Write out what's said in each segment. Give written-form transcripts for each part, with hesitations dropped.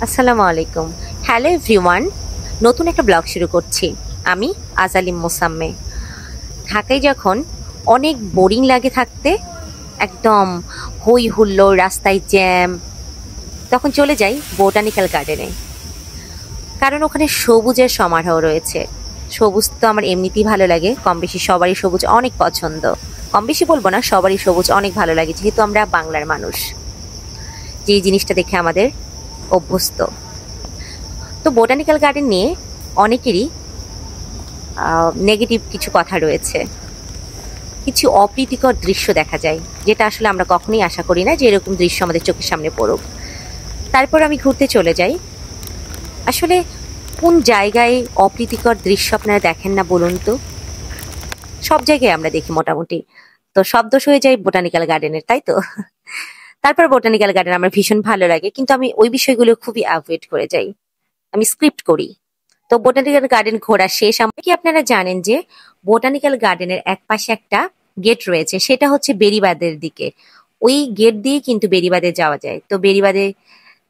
আসসালামু আলাইকুম। Hello everyone. নতুন একটা ব্লগ শুরু করছি। আমি আজালিম মোসাম্মে। ঢাকায় যখন অনেক বোরিং লাগে থাকতে, একদম হই হুল্লোড়, রাস্তায় জ্যাম, তখন চলে যাই বোটানিক্যাল গার্ডেনে। কারণ ওখানে সবুজের সমারোহ রয়েছে। সবুজ তো আমার এমনিতেই ভালো লাগে, কম বেশি সবারই সবুজ অনেক পছন্দ। কম বেশি বলবো না, সবারই সবুজ অনেক ভালো লাগে, যেহেতু আমরা বাংলার মানুষ, যে এই জিনিসটা দেখে আমাদের অভ্যস্ত। তো বোটানিক্যাল গার্ডেন নিয়ে অনেকেরই নেগেটিভ কিছু কথা রয়েছে। কিছু অপ্রীতিকর দৃশ্য দেখা যায়, যেটা আসলে আমরা কখনোই আশা করি না যে এরকম দৃশ্য আমাদের চোখের সামনে পড়ুক। তারপর আমি ঘুরতে চলে যাই। আসলে কোন জায়গায় অপ্রীতিকর দৃশ্য আপনারা দেখেন না বলুন তো? সব জায়গায় আমরা দেখি মোটামুটি। তো সব দোষ হয়ে যায় বোটানিক্যাল গার্ডেনের, তাই তো? তারপর বোটানিক্যাল গার্ডেন আমার ভীষণ ভালো লাগে, কিন্তু আমি ওই বিষয়গুলো খুবই অ্যাভয়েড করে যাই। আমি স্ক্রিপ্ট করি। তো বোটানিক্যাল গার্ডেন ঘোরা শেষ। কি আপনারা জানেন যে বোটানিক্যাল গার্ডেনের এক পাশে একটা গেট রয়েছে, সেটা হচ্ছে বেড়িবাঁধের দিকে। ওই গেট দিয়ে কিন্তু বেড়িবাঁধে যাওয়া যায়। তো বেড়িবাঁধে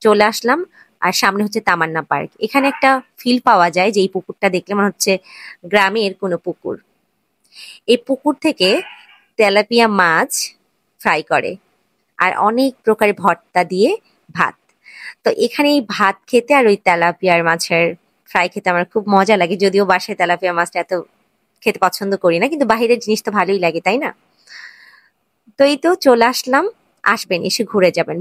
চলে আসলাম। আর সামনে হচ্ছে তামান্না পার্ক। এখানে একটা ফিল পাওয়া যায় যে এই পুকুরটা দেখলে মনে হচ্ছে গ্রামের কোনো পুকুর। এই পুকুর থেকে তেলাপিয়া মাছ ফ্রাই করে, আর অনেক প্রকারের ভর্তা দিয়ে ভাত। তো এখানে এই ভাত খেতে আর ওই তেলাপিয়ার মাছের ফ্রাই খেতে আমার খুব মজা লাগে, যদিও বাসায় তেলাপিয়া মাছটা এত খেতে পছন্দ করি না, কিন্তু বাহিরের জিনিস তো ভালোই লাগে, তাই না? তো এই তো চলে আসলাম। আসবেন, এসে ঘুরে যাবেন।